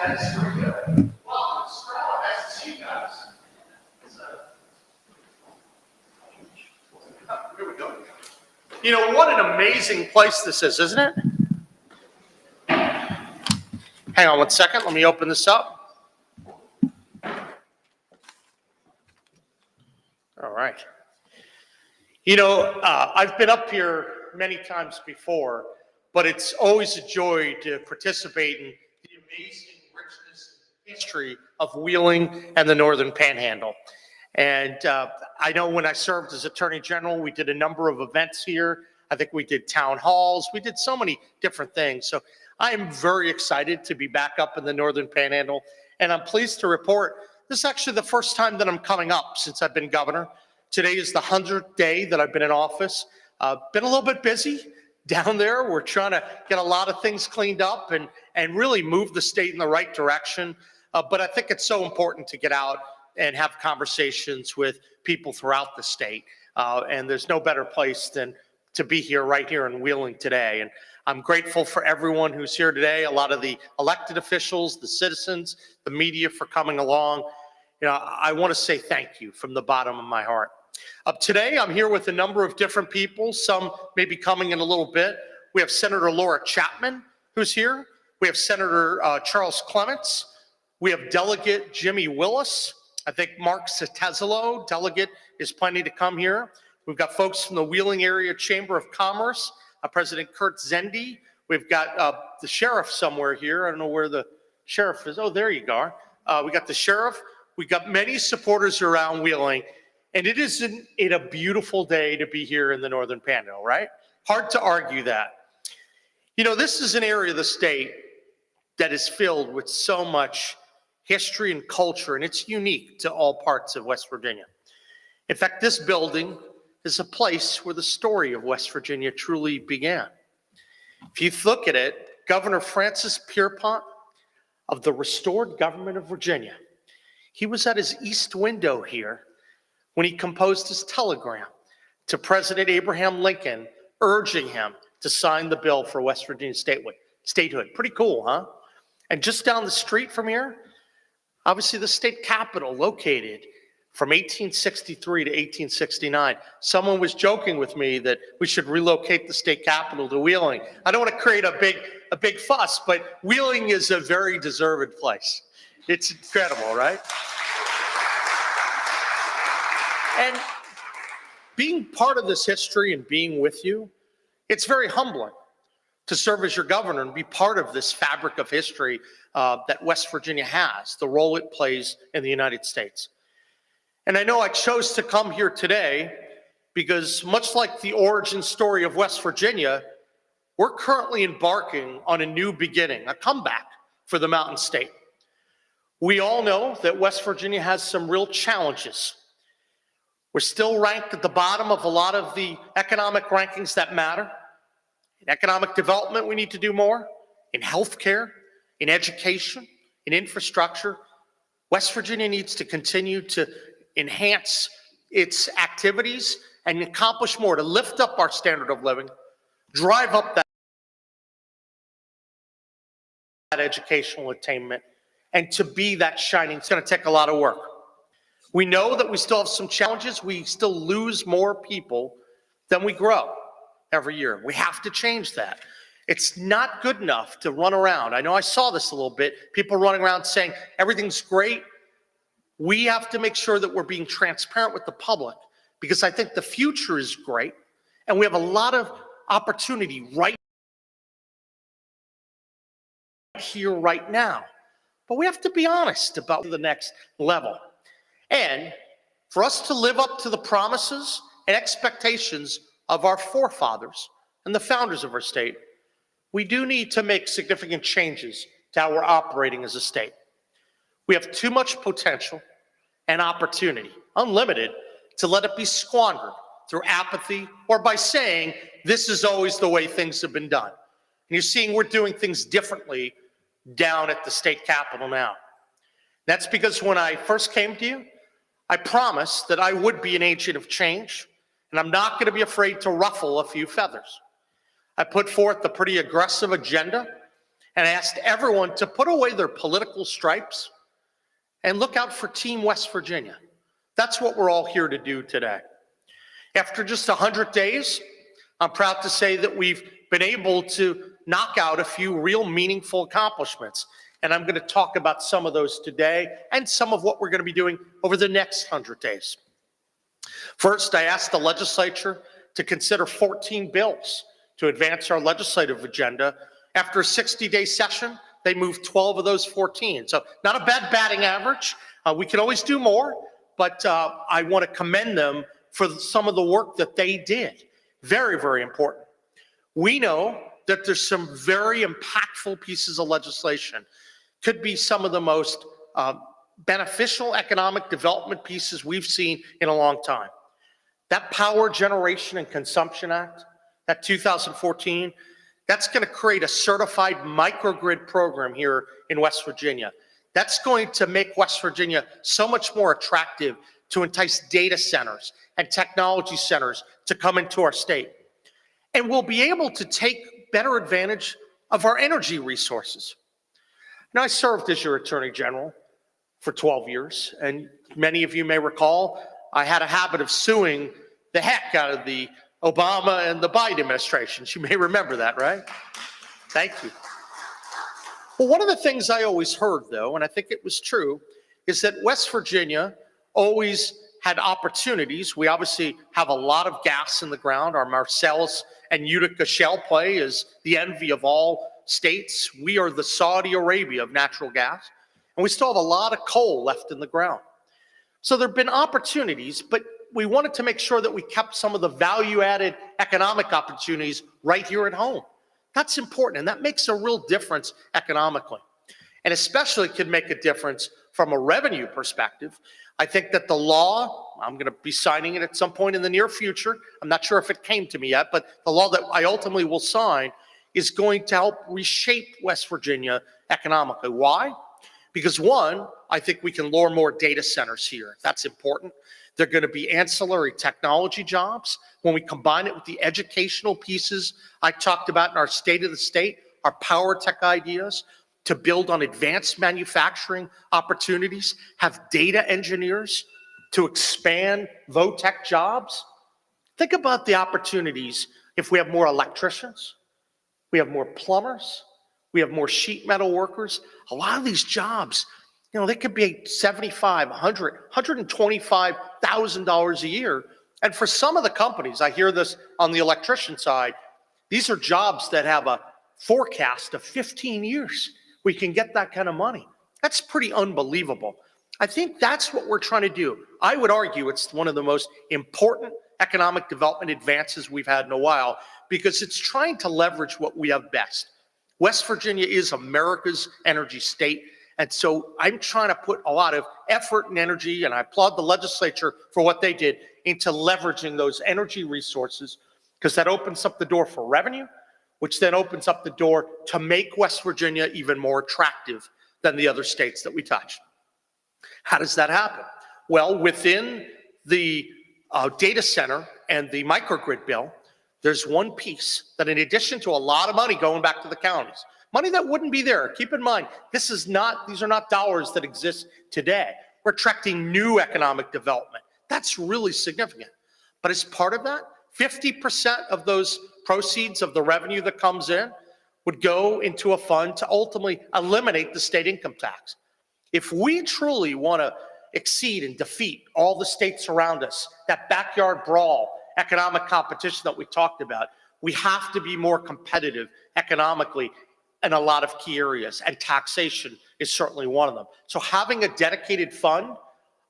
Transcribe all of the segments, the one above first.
That's pretty good. Well, nice to see you guys. Here we go. You know, what an amazing place this is, isn't it? Hang on one second. Let me open this up. All right. You know, I've been up here many times before, but it's always a joy to participate in the amazing richness and history of Wheeling and the Northern Panhandle. And I know when I served as Attorney General, we did a number of events here. I think we did town halls. We did so many different things. So I am very excited to be back up in the Northern Panhandle. And I'm pleased to report this is actually the first time that I'm coming up since I've been governor. Today is the 100th day that I've been in office. Been a little bit busy down there. We're trying to get a lot of things cleaned up and really move the state in the right direction. But I think it's so important to get out and have conversations with people throughout the state. And there's no better place than to be here, right here in Wheeling today. And I'm grateful for everyone who's here today, a lot of the elected officials, the citizens, the media for coming along. You know, I want to say thank you from the bottom of my heart. Today, I'm here with a number of different people. Some may be coming in a little bit. We have Senator Laura Chapman, who's here. We have Senator Charles Clements. We have Delegate Jimmy Willis. I think Mark Satezolo, delegate, is planning to come here. We've got folks from the Wheeling Area Chamber of Commerce, President Kurt Zendi. We've got the sheriff somewhere here. I don't know where the sheriff is. Oh, there you go. We got the sheriff. We got many supporters around Wheeling. And it is a beautiful day to be here in the Northern Panhandle, right? Hard to argue that. You know, this is an area of the state that is filled with so much history and culture, and it's unique to all parts of West Virginia. In fact, this building is a place where the story of West Virginia truly began. If you look at it, Governor Francis Pierpont of the restored government of Virginia, he was at his east window here when he composed his telegram to President Abraham Lincoln, urging him to sign the bill for West Virginia statehood. Pretty cool, huh? And just down the street from here, obviously the state capitol located from 1863 to 1869. Someone was joking with me that we should relocate the state capitol to Wheeling. I don't want to create a big fuss, but Wheeling is a very deserved place. It's incredible, right? And being part of this history and being with you, it's very humbling to serve as your governor and be part of this fabric of history that West Virginia has, the role it plays in the United States. And I know I chose to come here today because, much like the origin story of West Virginia, we're currently embarking on a new beginning, a comeback for the Mountain State. We all know that West Virginia has some real challenges. We're still ranked at the bottom of a lot of the economic rankings that matter. In economic development, we need to do more. In healthcare, in education, in infrastructure, West Virginia needs to continue to enhance its activities and accomplish more to lift up our standard of living, drive up that educational attainment, and to be that shining. It's going to take a lot of work. We know that we still have some challenges. We still lose more people than we grow every year. We have to change that. It's not good enough to run around. I know I saw this a little bit. People running around saying everything's great. We have to make sure that we're being transparent with the public, because I think the future is great and we have a lot of opportunity right here, right now. But we have to be honest about the next level. And for us to live up to the promises and expectations of our forefathers and the founders of our state, we do need to make significant changes to how we're operating as a state. We have too much potential and opportunity, unlimited, to let it be squandered through apathy, or by saying, this is always the way things have been done. And you're seeing we're doing things differently down at the state capitol now. That's because when I first came to you, I promised that I would be an agent of change, and I'm not going to be afraid to ruffle a few feathers. I put forth a pretty aggressive agenda and asked everyone to put away their political stripes and look out for Team West Virginia. That's what we're all here to do today. After just 100 days, I'm proud to say that we've been able to knock out a few real meaningful accomplishments. And I'm going to talk about some of those today and some of what we're going to be doing over the next 100 days. First, I asked the legislature to consider 14 bills to advance our legislative agenda. After a 60-day session, they moved 12 of those 14. So not a bad batting average. We can always do more, but I want to commend them for some of the work that they did. Very, very important. We know that there's some very impactful pieces of legislation. Could be some of the most beneficial economic development pieces we've seen in a long time. That Power Generation and Consumption Act, that 2014, that's going to create a certified microgrid program here in West Virginia. That's going to make West Virginia so much more attractive to entice data centers and technology centers to come into our state. And we'll be able to take better advantage of our energy resources. Now, I served as your Attorney General for 12 years, and many of you may recall I had a habit of suing the heck out of the Obama and the Biden administrations. You may remember that, right? Thank you. Well, one of the things I always heard, though, and I think it was true, is that West Virginia always had opportunities. We obviously have a lot of gas in the ground. Our Marcellus and Utica shale play is the envy of all states. We are the Saudi Arabia of natural gas, and we still have a lot of coal left in the ground. So there have been opportunities, but we wanted to make sure that we kept some of the value-added economic opportunities right here at home. That's important, and that makes a real difference economically, and especially could make a difference from a revenue perspective. I think that the law, I'm going to be signing it at some point in the near future. I'm not sure if it came to me yet, but the law that I ultimately will sign is going to help reshape West Virginia economically. Why? Because one, I think we can lure more data centers here. That's important. They're going to be ancillary technology jobs. When we combine it with the educational pieces I talked about in our State of the State, our power tech ideas, to build on advanced manufacturing opportunities, have data engineers to expand vo-tech jobs. Think about the opportunities if we have more electricians, we have more plumbers, we have more sheet metal workers. A lot of these jobs, you know, they could be $75,000, $100,000, $125,000 a year. And for some of the companies, I hear this on the electrician side, these are jobs that have a forecast of 15 years. We can get that kind of money. That's pretty unbelievable. I think that's what we're trying to do. I would argue it's one of the most important economic development advances we've had in a while, because it's trying to leverage what we have best. West Virginia is America's energy state. And so I'm trying to put a lot of effort and energy, and I applaud the legislature for what they did, into leveraging those energy resources, because that opens up the door for revenue, which then opens up the door to make West Virginia even more attractive than the other states that we touch. How does that happen? Well, within the data center and the microgrid bill, there's one piece that, in addition to a lot of money going back to the counties, money that wouldn't be there. Keep in mind, these are not dollars that exist today. We're attracting new economic development. That's really significant. But as part of that, 50% of those proceeds of the revenue that comes in would go into a fund to ultimately eliminate the state income tax. If we truly want to exceed and defeat all the states around us, that backyard brawl, economic competition that we talked about, we have to be more competitive economically in a lot of key areas, and taxation is certainly one of them. So having a dedicated fund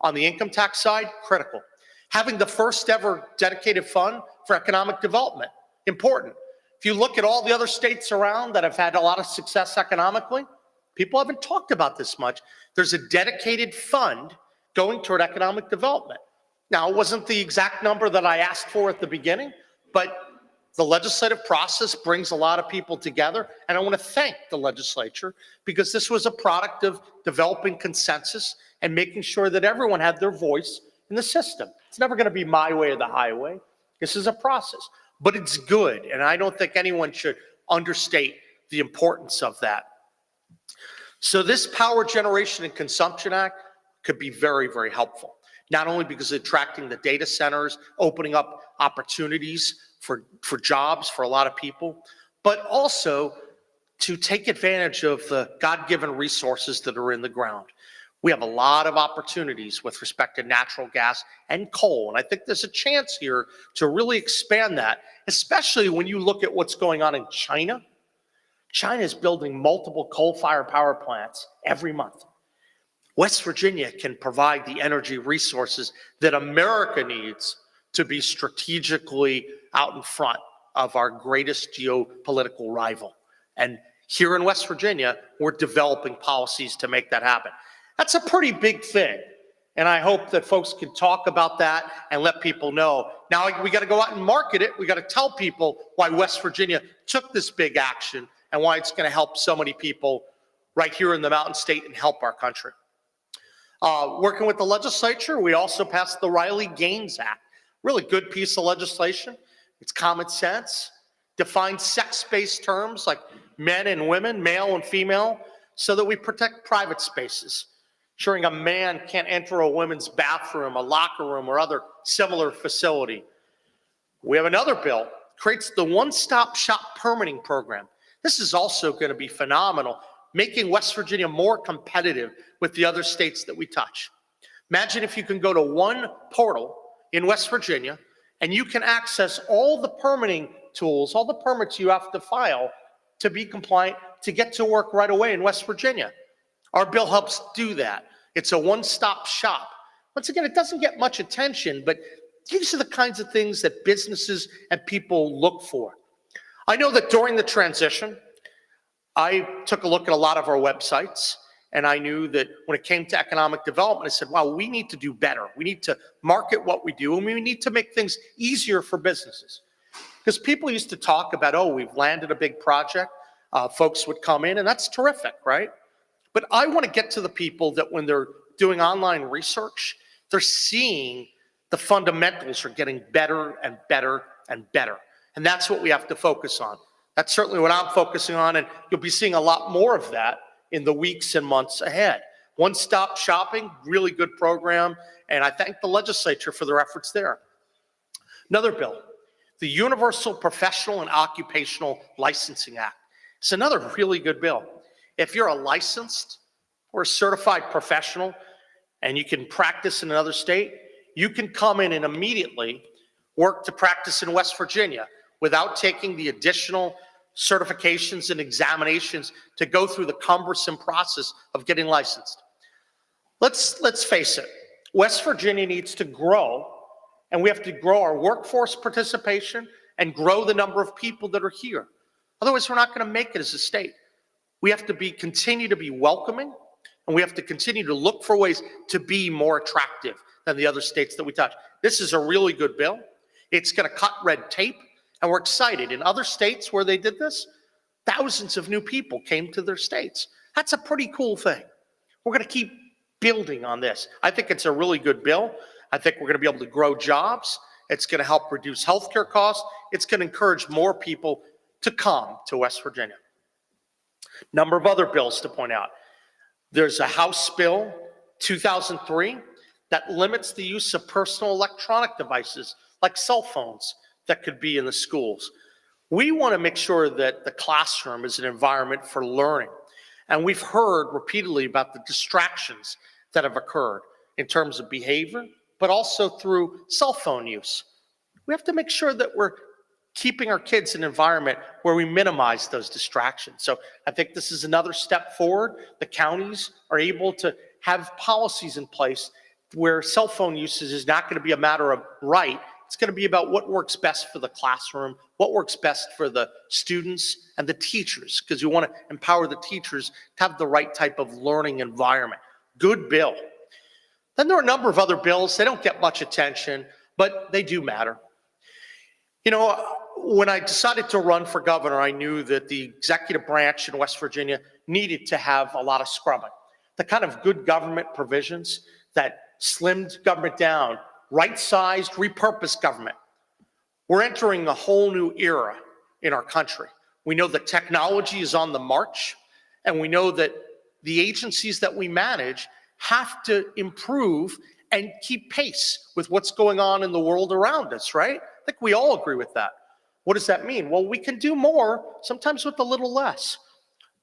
on the income tax side, critical. Having the first ever dedicated fund for economic development, important. If you look at all the other states around that have had a lot of success economically, people haven't talked about this much. There's a dedicated fund going toward economic development. Now, it wasn't the exact number that I asked for at the beginning, but the legislative process brings a lot of people together, and I want to thank the legislature because this was a product of developing consensus and making sure that everyone had their voice in the system. It's never going to be my way or the highway. This is a process, but it's good, and I don't think anyone should understate the importance of that. So this Power Generation and Consumption Act could be very, very helpful, not only because of attracting the data centers, opening up opportunities for jobs for a lot of people, but also to take advantage of the God-given resources that are in the ground. We have a lot of opportunities with respect to natural gas and coal, and I think there's a chance here to really expand that, especially when you look at what's going on in China. China is building multiple coal-fired power plants every month. West Virginia can provide the energy resources that America needs to be strategically out in front of our greatest geopolitical rival. And here in West Virginia, we're developing policies to make that happen. That's a pretty big thing. And I hope that folks can talk about that and let people know. Now we got to go out and market it. We got to tell people why West Virginia took this big action and why it's going to help so many people right here in the Mountain State and help our country. Working with the legislature, we also passed the Riley-Gaines Act. Really good piece of legislation. It's common sense, defines sex-based terms like men and women, male and female, so that we protect private spaces, ensuring a man can't enter a women's bathroom, a locker room, or other similar facility. We have another bill, creates the one-stop shop permitting program. This is also going to be phenomenal, making West Virginia more competitive with the other states that we touch. Imagine if you can go to one portal in West Virginia and you can access all the permitting tools, all the permits you have to file to be compliant, to get to work right away in West Virginia. Our bill helps do that. It's a one-stop shop. Once again, it doesn't get much attention, but these are the kinds of things that businesses and people look for. I know that during the transition, I took a look at a lot of our websites, and I knew that when it came to economic development, I said, wow, we need to do better. We need to market what we do, and we need to make things easier for businesses. Because people used to talk about, oh, we've landed a big project. Folks would come in, and that's terrific, right? But I want to get to the people that when they're doing online research, they're seeing the fundamentals are getting better and better and better. And that's what we have to focus on. That's certainly what I'm focusing on, and you'll be seeing a lot more of that in the weeks and months ahead. One-stop shopping, really good program, and I thank the legislature for their efforts there. Another bill, the Universal Professional and Occupational Licensing Act. It's another really good bill. If you're a licensed or a certified professional and you can practice in another state, you can come in and immediately work to practice in West Virginia without taking the additional certifications and examinations to go through the cumbersome process of getting licensed. Let's face it, West Virginia needs to grow, and we have to grow our workforce participation and grow the number of people that are here. Otherwise, we're not going to make it as a state. We have to continue to be welcoming, and we have to continue to look for ways to be more attractive than the other states that we touch. This is a really good bill. It's going to cut red tape, and we're excited. In other states where they did this, thousands of new people came to their states. That's a pretty cool thing. We're going to keep building on this. I think it's a really good bill. I think we're going to be able to grow jobs. It's going to help reduce healthcare costs. It's going to encourage more people to come to West Virginia. Number of other bills to point out. There's a House Bill 2003 that limits the use of personal electronic devices like cell phones that could be in the schools. We want to make sure that the classroom is an environment for learning. And we've heard repeatedly about the distractions that have occurred in terms of behavior, but also through cell phone use. We have to make sure that we're keeping our kids in an environment where we minimize those distractions. So I think this is another step forward. The counties are able to have policies in place where cell phone usage is not going to be a matter of right. It's going to be about what works best for the classroom, what works best for the students and the teachers, because you want to empower the teachers to have the right type of learning environment. Good bill. Then there are a number of other bills. They don't get much attention, but they do matter. You know, when I decided to run for governor, I knew that the executive branch in West Virginia needed to have a lot of scrubbing. The kind of good government provisions that slimmed government down, right-sized, repurposed government. We're entering a whole new era in our country. We know that technology is on the march, and we know that the agencies that we manage have to improve and keep pace with what's going on in the world around us, right? I think we all agree with that. What does that mean? Well, we can do more, sometimes with a little less.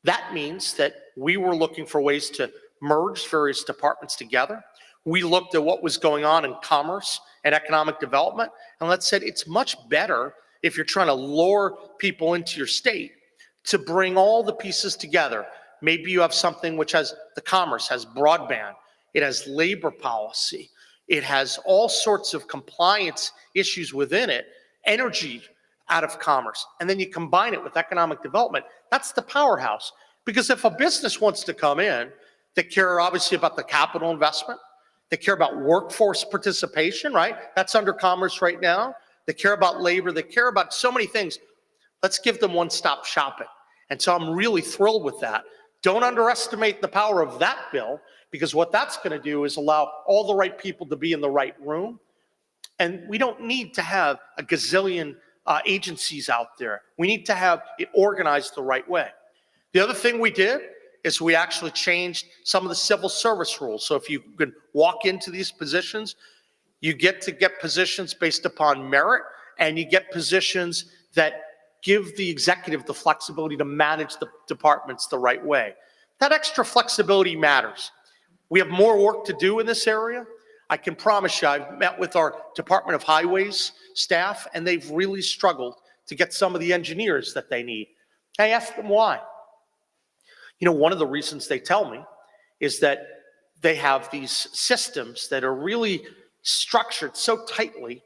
That means that we were looking for ways to merge various departments together. We looked at what was going on in commerce and economic development, and let's say it's much better if you're trying to lure people into your state to bring all the pieces together. Maybe you have something which has the commerce, has broadband, it has labor policy, it has all sorts of compliance issues within it, energy out of commerce, and then you combine it with economic development. That's the powerhouse. Because if a business wants to come in, they care obviously about the capital investment, they care about workforce participation, right? That's under commerce right now. They care about labor, they care about so many things. Let's give them one-stop shopping. And so I'm really thrilled with that. Don't underestimate the power of that bill, because what that's going to do is allow all the right people to be in the right room. And we don't need to have a gazillion agencies out there. We need to have it organized the right way. The other thing we did is we actually changed some of the civil service rules. So if you can walk into these positions, you get to get positions based upon merit, and you get positions that give the executive the flexibility to manage the departments the right way. That extra flexibility matters. We have more work to do in this area. I can promise you, I've met with our Department of Highways staff, and they've really struggled to get some of the engineers that they need. I asked them why. You know, one of the reasons they tell me is that they have these systems that are really structured so tightly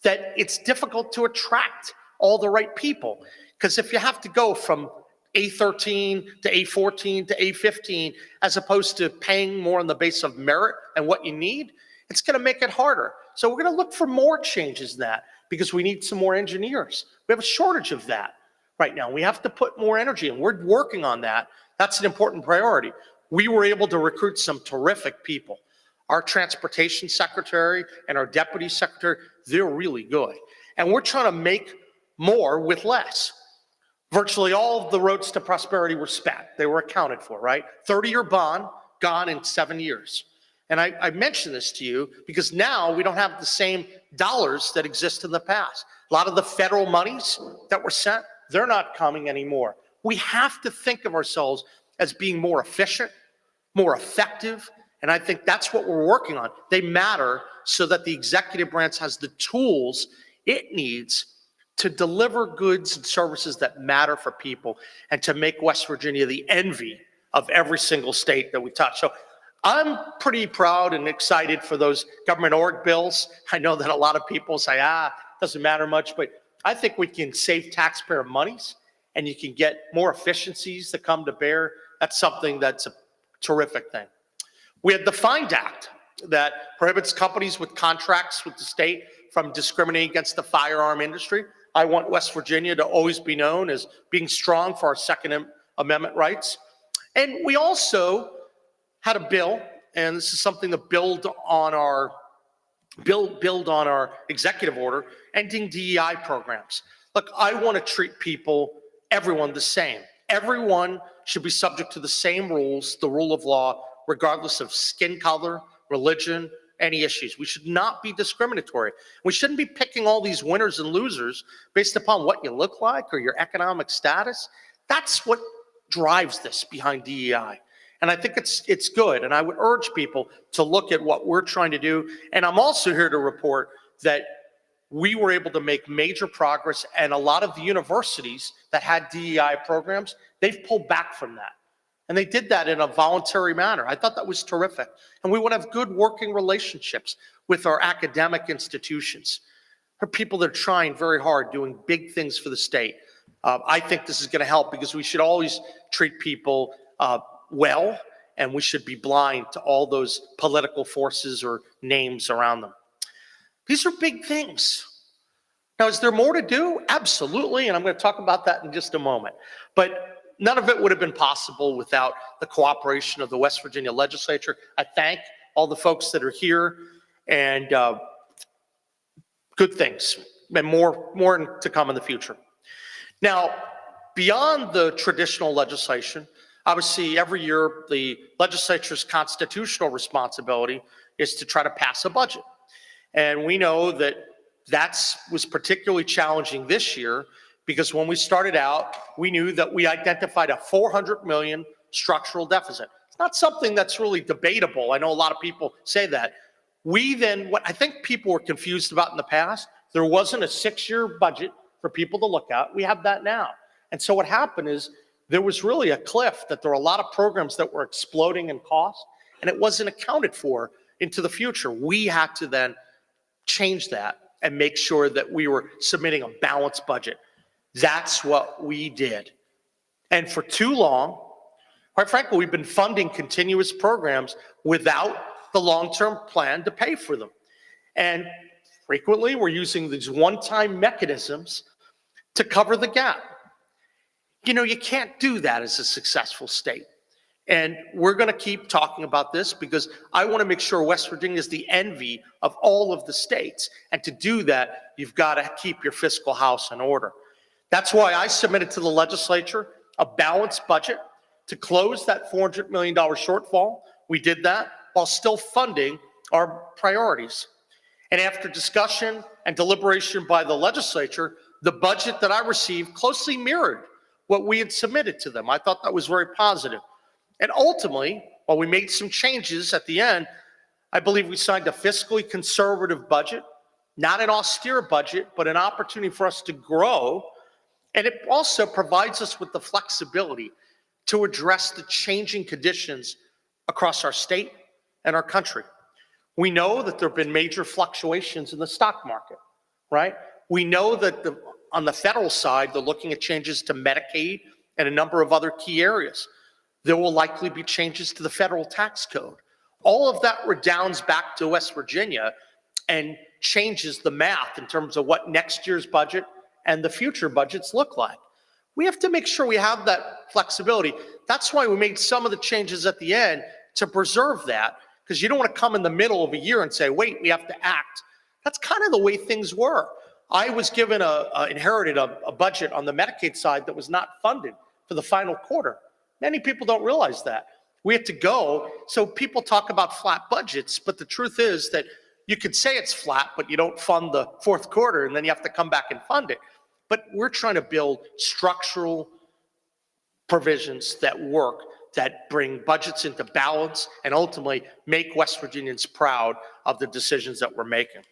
that it's difficult to attract all the right people. Because if you have to go from A13 to A14 to A15, as opposed to paying more on the base of merit and what you need, it's going to make it harder. So we're going to look for more changes in that, because we need some more engineers. We have a shortage of that right now. We have to put more energy in. We're working on that. That's an important priority. We were able to recruit some terrific people. Our transportation secretary and our deputy secretary, they're really good. And we're trying to make more with less. Virtually all of the roads to prosperity were spent. They were accounted for, right? 30-year bond, gone in 7 years. And I mention this to you because now we don't have the same dollars that exist in the past. A lot of the federal monies that were sent, they're not coming anymore. We have to think of ourselves as being more efficient, more effective, and I think that's what we're working on. They matter so that the executive branch has the tools it needs to deliver goods and services that matter for people and to make West Virginia the envy of every single state that we touch. So I'm pretty proud and excited for those government org bills. I know that a lot of people say, doesn't matter much, but I think we can save taxpayer monies and you can get more efficiencies that come to bear. That's something that's a terrific thing. We had the FIND Act that prohibits companies with contracts with the state from discriminating against the firearm industry. I want West Virginia to always be known as being strong for our Second Amendment rights. And we also had a bill, and this is something to build on our executive order, ending DEI programs. Look, I want to treat everyone the same. Everyone should be subject to the same rules, the rule of law, regardless of skin color, religion, any issues. We should not be discriminatory. We shouldn't be picking all these winners and losers based upon what you look like or your economic status. That's what drives this behind DEI. And I think it's good. And I would urge people to look at what we're trying to do. And I'm also here to report that we were able to make major progress, and a lot of the universities that had DEI programs, they've pulled back from that. And they did that in a voluntary manner. I thought that was terrific. And we want to have good working relationships with our academic institutions. There are people that are trying very hard, doing big things for the state. I think this is going to help because we should always treat people well, and we should be blind to all those political forces or names around them. These are big things. Now, is there more to do? Absolutely, and I'm going to talk about that in just a moment. But none of it would have been possible without the cooperation of the West Virginia legislature. I thank all the folks that are here, and good things, and more to come in the future. Now, beyond the traditional legislation, obviously every year the legislature's constitutional responsibility is to try to pass a budget. And we know that was particularly challenging this year because when we started out, we knew that we identified a $400 million structural deficit. It's not something that's really debatable. I know a lot of people say that. What I think people were confused about in the past, there wasn't a 6-year budget for people to look at. We have that now. And so what happened is there was really a cliff, that there were a lot of programs that were exploding in cost, and it wasn't accounted for into the future. We had to then change that and make sure that we were submitting a balanced budget. That's what we did. And for too long, quite frankly, we've been funding continuous programs without the long-term plan to pay for them. And frequently, we're using these one-time mechanisms to cover the gap. You know, you can't do that as a successful state. And we're going to keep talking about this because I want to make sure West Virginia is the envy of all of the states. And to do that, you've got to keep your fiscal house in order. That's why I submitted to the legislature a balanced budget to close that $400 million shortfall. We did that while still funding our priorities. And after discussion and deliberation by the legislature, the budget that I received closely mirrored what we had submitted to them. I thought that was very positive. And ultimately, while we made some changes at the end, I believe we signed a fiscally conservative budget, not an austere budget, but an opportunity for us to grow. And it also provides us with the flexibility to address the changing conditions across our state and our country. We know that there have been major fluctuations in the stock market, right? We know that on the federal side, they're looking at changes to Medicaid and a number of other key areas. There will likely be changes to the federal tax code. All of that redounds back to West Virginia and changes the math in terms of what next year's budget and the future budgets look like. We have to make sure we have that flexibility. That's why we made some of the changes at the end to preserve that, because you don't want to come in the middle of a year and say, wait, we have to act. That's kind of the way things were. I was given inherited a budget on the Medicaid side that was not funded for the final quarter. Many people don't realize that. We had to go, so people talk about flat budgets, but the truth is that you could say it's flat, but you don't fund the fourth quarter, and then you have to come back and fund it. But we're trying to build structural provisions that work, that bring budgets into balance, and ultimately make West Virginians proud of the decisions that we're making.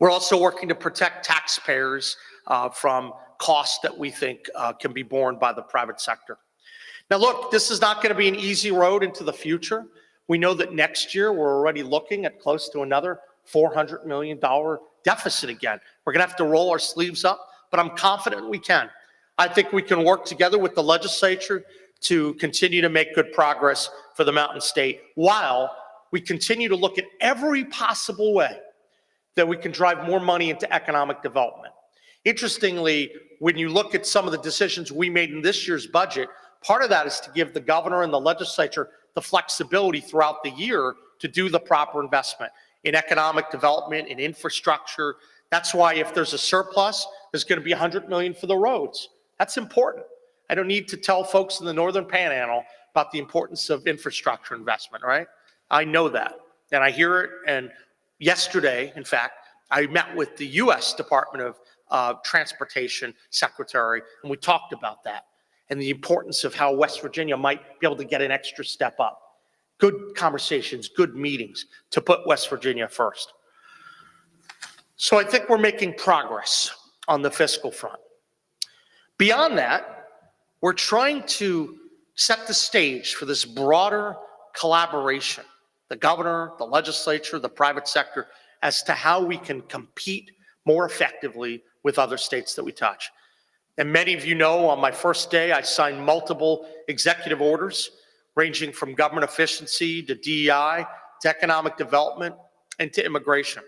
We're also working to protect taxpayers from costs that we think can be borne by the private sector. Now, look, this is not going to be an easy road into the future. We know that next year we're already looking at close to another $400 million deficit again. We're going to have to roll our sleeves up, but I'm confident we can. I think we can work together with the legislature to continue to make good progress for the Mountain State while we continue to look at every possible way that we can drive more money into economic development. Interestingly, when you look at some of the decisions we made in this year's budget, part of that is to give the governor and the legislature the flexibility throughout the year to do the proper investment in economic development, in infrastructure. That's why if there's a surplus, there's going to be $100 million for the roads. That's important. I don't need to tell folks in the Northern Panhandle about the importance of infrastructure investment, right? I know that, and I hear it. And yesterday, in fact, I met with the U.S. Department of Transportation Secretary, and we talked about that and the importance of how West Virginia might be able to get an extra step up. Good conversations, good meetings to put West Virginia first. So I think we're making progress on the fiscal front. Beyond that, we're trying to set the stage for this broader collaboration, the governor, the legislature, the private sector, as to how we can compete more effectively with other states that we touch. And many of you know on my first day, I signed multiple executive orders ranging from government efficiency to DEI to economic development and to immigration.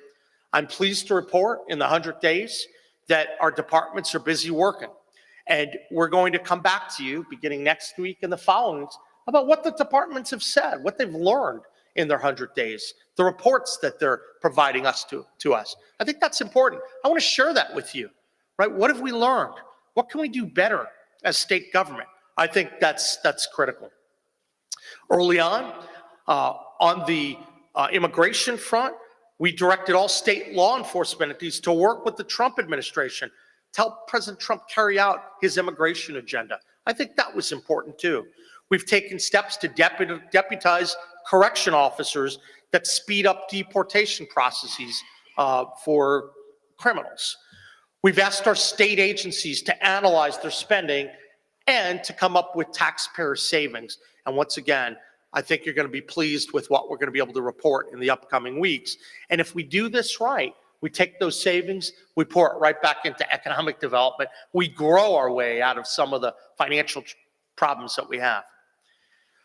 I'm pleased to report in the 100 days that our departments are busy working. And we're going to come back to you beginning next week and the following weeks about what the departments have said, what they've learned in their 100 days, the reports that they're providing us to us. I think that's important. I want to share that with you, right? What have we learned? What can we do better as state government? I think that's critical. Early on the immigration front, we directed all state law enforcement entities to work with the Trump administration to help President Trump carry out his immigration agenda. I think that was important too. We've taken steps to deputize correction officers that speed up deportation processes for criminals. We've asked our state agencies to analyze their spending and to come up with taxpayer savings. And once again, I think you're going to be pleased with what we're going to be able to report in the upcoming weeks. And if we do this right, we take those savings, we pour it right back into economic development. We grow our way out of some of the financial problems that we have.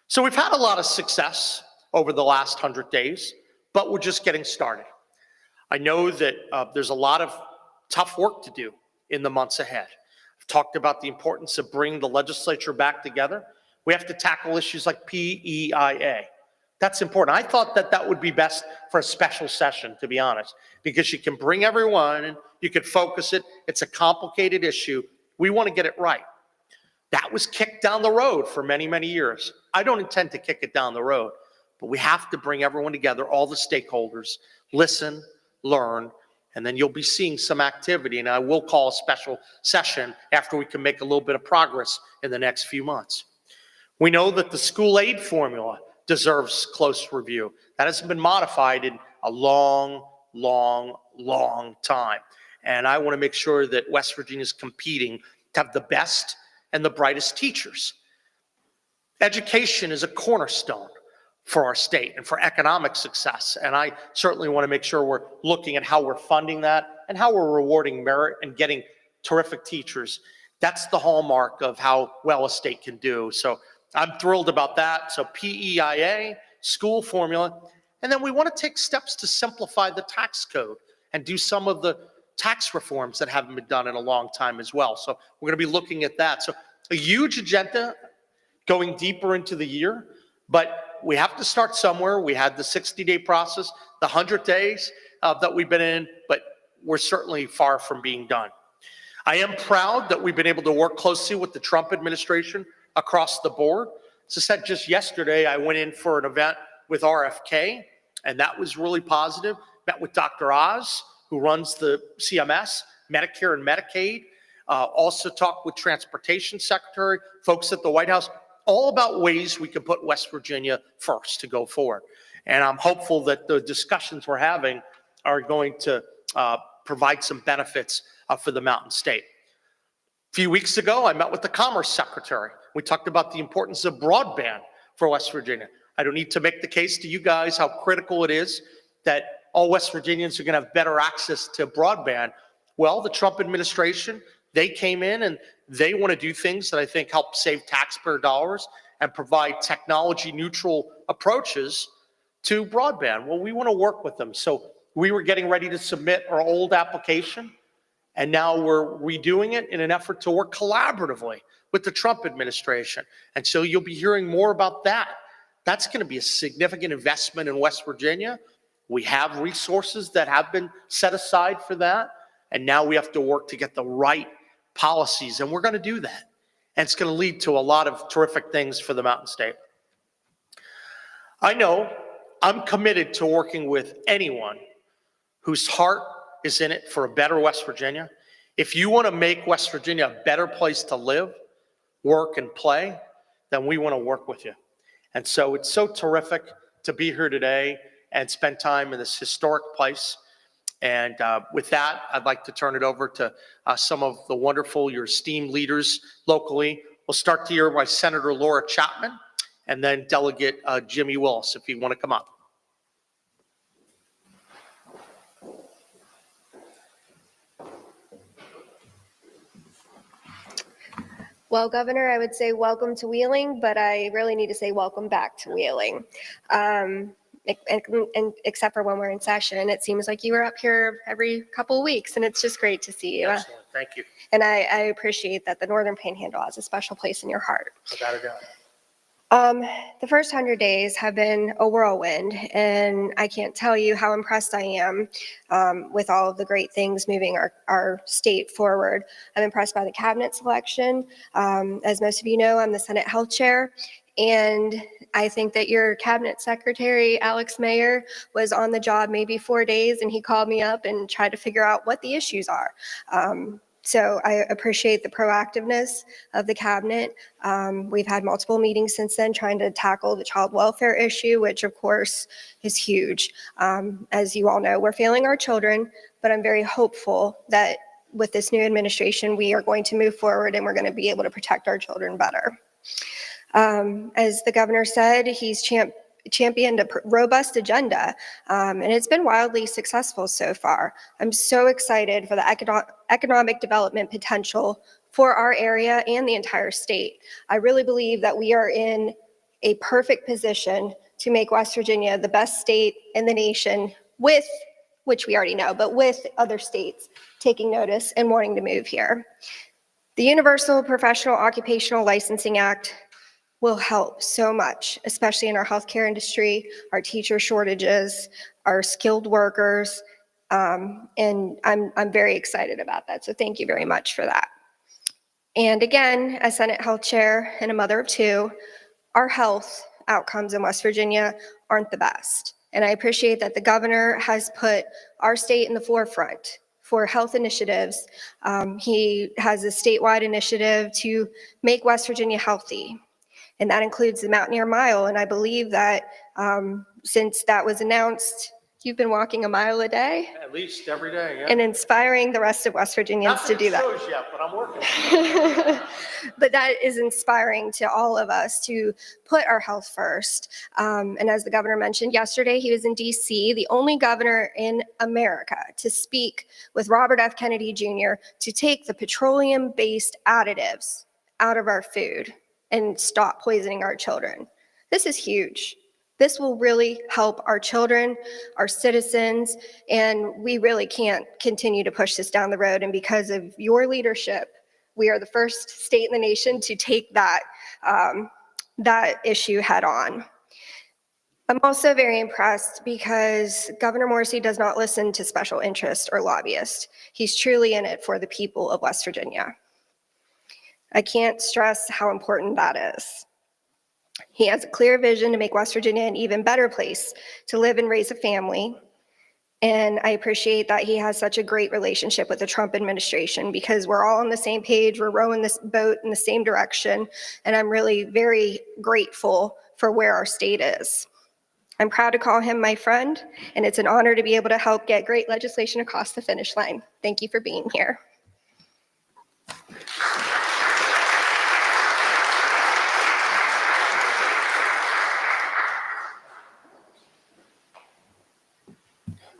So we've had a lot of success over the last 100 days, but we're just getting started. I know that there's a lot of tough work to do in the months ahead. I've talked about the importance of bringing the legislature back together. We have to tackle issues like PEIA. That's important. I thought that that would be best for a special session, to be honest, because you can bring everyone and you can focus it. It's a complicated issue. We want to get it right. That was kicked down the road for many, many years. I don't intend to kick it down the road, but we have to bring everyone together, all the stakeholders, listen, learn, and then you'll be seeing some activity. And I will call a special session after we can make a little bit of progress in the next few months. We know that the school aid formula deserves close review. That hasn't been modified in a long, long, long time. And I want to make sure that West Virginia is competing to have the best and the brightest teachers. Education is a cornerstone for our state and for economic success. And I certainly want to make sure we're looking at how we're funding that and how we're rewarding merit and getting terrific teachers. That's the hallmark of how well a state can do. So I'm thrilled about that. So PEIA, school formula, and then we want to take steps to simplify the tax code and do some of the tax reforms that haven't been done in a long time as well. So we're going to be looking at that. So a huge agenda going deeper into the year, but we have to start somewhere. We had the 60-day process, the 100 days that we've been in, but we're certainly far from being done. I am proud that we've been able to work closely with the Trump administration across the board. As I said, just yesterday, I went in for an event with RFK, and that was really positive. Met with Dr. Oz, who runs the CMS, Medicare and Medicaid. Also talked with Transportation Secretary, folks at the White House, all about ways we can put West Virginia first to go forward. And I'm hopeful that the discussions we're having are going to provide some benefits for the Mountain State. A few weeks ago, I met with the Commerce Secretary. We talked about the importance of broadband for West Virginia. I don't need to make the case to you guys how critical it is that all West Virginians are going to have better access to broadband. Well, the Trump administration, they came in and they want to do things that I think help save taxpayer dollars and provide technology neutral approaches to broadband. Well, we want to work with them. So we were getting ready to submit our old application, and now we're redoing it in an effort to work collaboratively with the Trump administration. And so you'll be hearing more about that. That's going to be a significant investment in West Virginia. We have resources that have been set aside for that. And now we have to work to get the right policies. And we're going to do that. And it's going to lead to a lot of terrific things for the Mountain State. I know I'm committed to working with anyone whose heart is in it for a better West Virginia. If you want to make West Virginia a better place to live, work, and play, then we want to work with you. And so it's so terrific to be here today and spend time in this historic place. And with that, I'd like to turn it over to some of the wonderful, your esteemed leaders locally. We'll start to hear by Senator Laura Chapman and then Delegate Jimmy Willis, if you want to come up. Well, Governor, I would say welcome to Wheeling, but I really need to say welcome back to Wheeling. And except for when we're in session, it seems like you were up here every couple of weeks, and it's just great to see you. Excellent. Thank you. And I appreciate that the Northern Panhandle has a special place in your heart. Without a doubt. The first 100 days have been a whirlwind, and I can't tell you how impressed I am with all of the great things moving our state forward. I'm impressed by the cabinet selection. As most of you know, I'm the Senate Health Chair, and I think that your cabinet secretary, Alex Mayer, was on the job maybe 4 days, and he called me up and tried to figure out what the issues are. So I appreciate the proactiveness of the cabinet. We've had multiple meetings since then trying to tackle the child welfare issue, which of course is huge. As you all know, we're failing our children, but I'm very hopeful that with this new administration, we are going to move forward and we're going to be able to protect our children better. As the governor said, he's championed a robust agenda, and it's been wildly successful so far. I'm so excited for the economic development potential for our area and the entire state. I really believe that we are in a perfect position to make West Virginia the best state in the nation, with, which we already know, but with other states taking notice and wanting to move here. The Universal Professional Occupational Licensing Act will help so much, especially in our healthcare industry, our teacher shortages, our skilled workers, and I'm very excited about that. So thank you very much for that. And again, as Senate Health Chair and a mother of two, our health outcomes in West Virginia aren't the best. And I appreciate that the governor has put our state in the forefront for health initiatives. He has a statewide initiative to make West Virginia healthy. And that includes the Mountaineer Mile. And I believe that since that was announced, you've been walking a mile a day? At least every day, yeah. And inspiring the rest of West Virginians to do that. Not that it shows yet, but I'm working. But that is inspiring to all of us to put our health first. And as the governor mentioned yesterday, he was in DC, the only governor in America to speak with Robert F. Kennedy Jr. to take the petroleum-based additives out of our food and stop poisoning our children. This is huge. This will really help our children, our citizens, and we really can't continue to push this down the road. And because of your leadership, we are the first state in the nation to take that, that issue head on. I'm also very impressed because Governor Morrisey does not listen to special interests or lobbyists. He's truly in it for the people of West Virginia. I can't stress how important that is. He has a clear vision to make West Virginia an even better place to live and raise a family. And I appreciate that he has such a great relationship with the Trump administration because we're all on the same page, we're rowing this boat in the same direction, and I'm really very grateful for where our state is. I'm proud to call him my friend, and it's an honor to be able to help get great legislation across the finish line. Thank you for being here.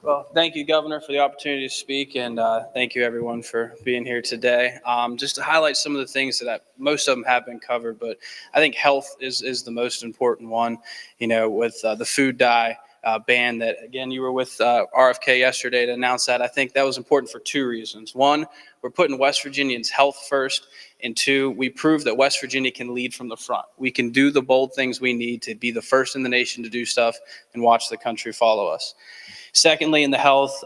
Well, thank you, Governor, for the opportunity to speak, and thank you, everyone, for being here today. Just to highlight some of the things that most of them have been covered, but I think health is the most important one, you know, with the food dye ban that, again, you were with RFK yesterday to announce that. I think that was important for two reasons. One, we're putting West Virginians' health first, and two, we prove that West Virginia can lead from the front. We can do the bold things we need to be the first in the nation to do stuff and watch the country follow us. Secondly, in the health,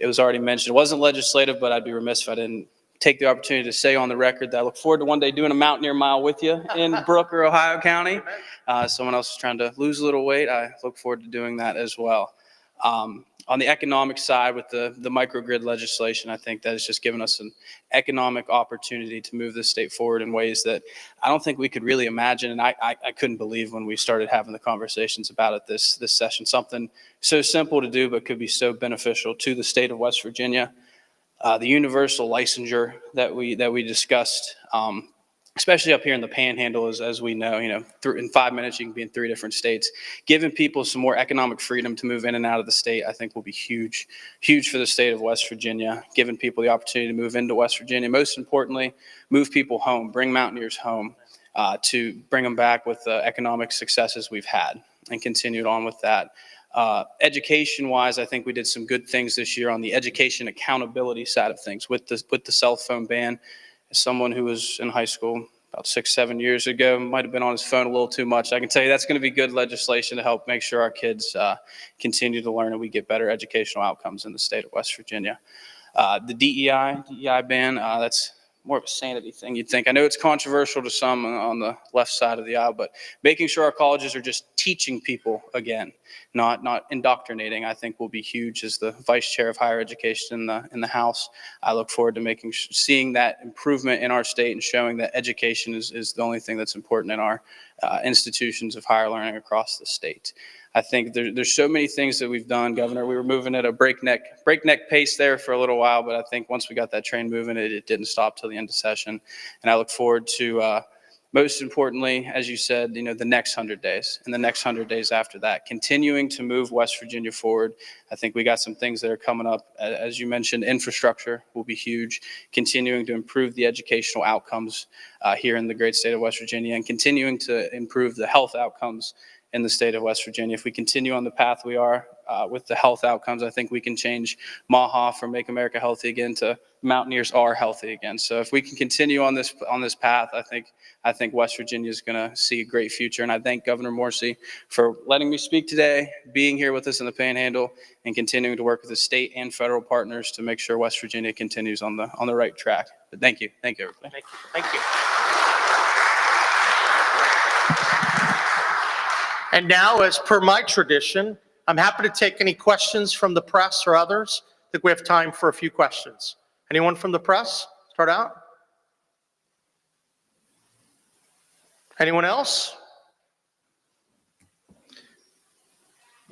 it was already mentioned, it wasn't legislative, but I'd be remiss if I didn't take the opportunity to say on the record that I look forward to one day doing a Mountaineer Mile with you in Brooker, Ohio County. Someone else is trying to lose a little weight. I look forward to doing that as well. On the economic side with the microgrid legislation, I think that has just given us an economic opportunity to move this state forward in ways that I don't think we could really imagine. And I couldn't believe when we started having the conversations about it this session, something so simple to do, but could be so beneficial to the state of West Virginia. The universal licensure that we discussed, especially up here in the Panhandle, as we know, in 5 minutes, you can be in 3 different states. Giving people some more economic freedom to move in and out of the state, I think will be huge, huge for the state of West Virginia, giving people the opportunity to move into West Virginia. Most importantly, move people home, bring Mountaineers home, to bring them back with the economic successes we've had and continued on with that. Education-wise, I think we did some good things this year on the education accountability side of things with the cell phone ban. As someone who was in high school about 6, 7 years ago, might have been on his phone a little too much. I can tell you that's going to be good legislation to help make sure our kids continue to learn and we get better educational outcomes in the state of West Virginia. The DEI ban, that's more of a sanity thing, you'd think. I know it's controversial to some on the left side of the aisle, but making sure our colleges are just teaching people again, not indoctrinating, I think will be huge. As the vice chair of higher education in the House, I look forward to seeing that improvement in our state and showing that education is the only thing that's important in our institutions of higher learning across the state. I think there's so many things that we've done, Governor. We were moving at a breakneck pace there for a little while, but I think once we got that train moving, it didn't stop till the end of session. And I look forward to, most importantly, as you said, the next 100 days and the next 100 days after that, continuing to move West Virginia forward. I think we got some things that are coming up. As you mentioned, infrastructure will be huge, continuing to improve the educational outcomes here in the great state of West Virginia and continuing to improve the health outcomes in the state of West Virginia. If we continue on the path we are with the health outcomes, I think we can change MAHA from Make America Healthy Again to Mountaineers Are Healthy Again. So if we can continue on this path, I think West Virginia is going to see a great future. And I thank Governor Morrisey for letting me speak today, being here with us in the Panhandle, and continuing to work with the state and federal partners to make sure West Virginia continues on the right track. But thank you, everybody. Thank you. And now, as per my tradition, I'm happy to take any questions from the press or others. I think we have time for a few questions. Anyone from the press? Start out. Anyone else?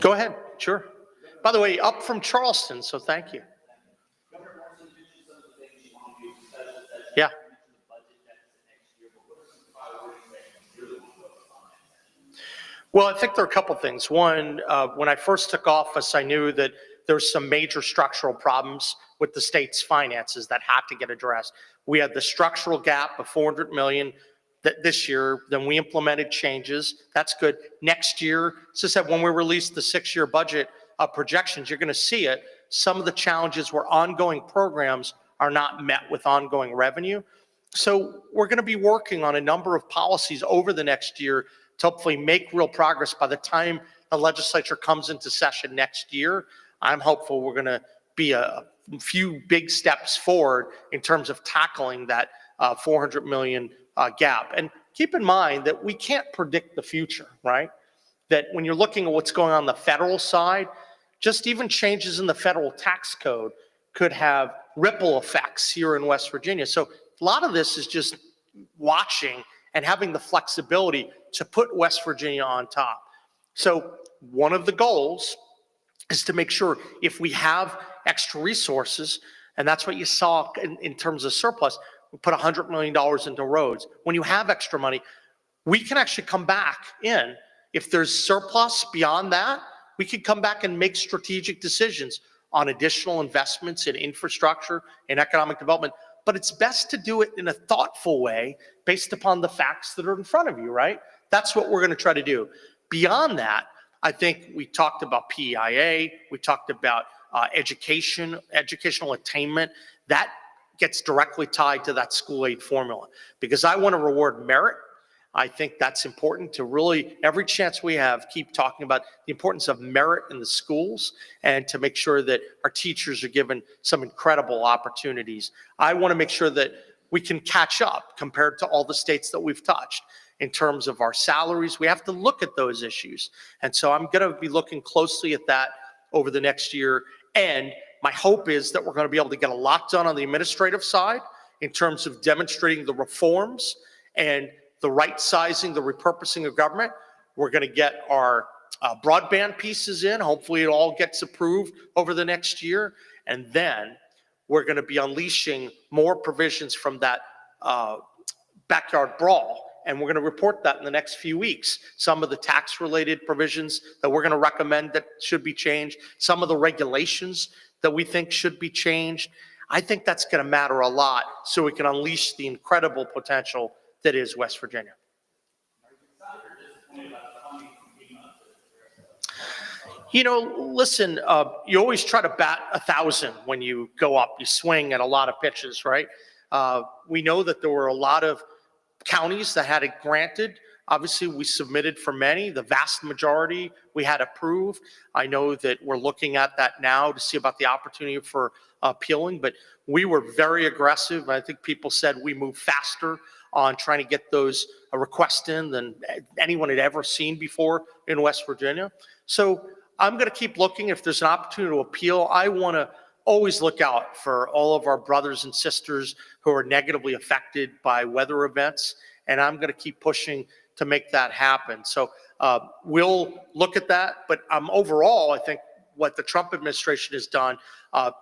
Go ahead. Sure. By the way, up from Charleston, so thank you. Yeah. Well, I think there are a couple things. One, when I first took office, I knew that there's some major structural problems with the state's finances that had to get addressed. We had the structural gap of $400 million this year. Then we implemented changes. That's good. Next year, as I said, when we release the 6-year budget projections, you're going to see it. Some of the challenges where ongoing programs are not met with ongoing revenue. So we're going to be working on a number of policies over the next year to hopefully make real progress by the time the legislature comes into session next year. I'm hopeful we're going to be a few big steps forward in terms of tackling that $400 million gap. And keep in mind that we can't predict the future, right? That when you're looking at what's going on the federal side, just even changes in the federal tax code could have ripple effects here in West Virginia. So a lot of this is just watching and having the flexibility to put West Virginia on top. So one of the goals is to make sure if we have extra resources, and that's what you saw in terms of surplus, we put $100 million into roads. When you have extra money, we can actually come back in. If there's surplus beyond that, we can come back and make strategic decisions on additional investments in infrastructure and economic development. But it's best to do it in a thoughtful way based upon the facts that are in front of you, right? That's what we're going to try to do. Beyond that, I think we talked about PEIA, we talked about educational attainment. That gets directly tied to that school aid formula because I want to reward merit. I think that's important to really, every chance we have, keep talking about the importance of merit in the schools and to make sure that our teachers are given some incredible opportunities. I want to make sure that we can catch up compared to all the states that we've touched in terms of our salaries. We have to look at those issues. And so I'm going to be looking closely at that over the next year. And my hope is that we're going to be able to get a lot done on the administrative side in terms of demonstrating the reforms and the right sizing, the repurposing of government. We're going to get our broadband pieces in. Hopefully it all gets approved over the next year. And then we're going to be unleashing more provisions from that backyard brawl. And we're going to report that in the next few weeks. Some of the tax-related provisions that we're going to recommend that should be changed, some of the regulations that we think should be changed. I think that's going to matter a lot so we can unleash the incredible potential that is West Virginia. Listen, you always try to bat 1,000 when you go up. You swing at a lot of pitches, right? We know that there were a lot of counties that had it granted. Obviously, we submitted for many. The vast majority we had approved. I know that we're looking at that now to see about the opportunity for appealing, but we were very aggressive. I think people said we moved faster on trying to get those requests in than anyone had ever seen before in West Virginia. So I'm going to keep looking. If there's an opportunity to appeal, I want to always look out for all of our brothers and sisters who are negatively affected by weather events, and I'm going to keep pushing to make that happen. So we'll look at that, but overall, I think what the Trump administration has done,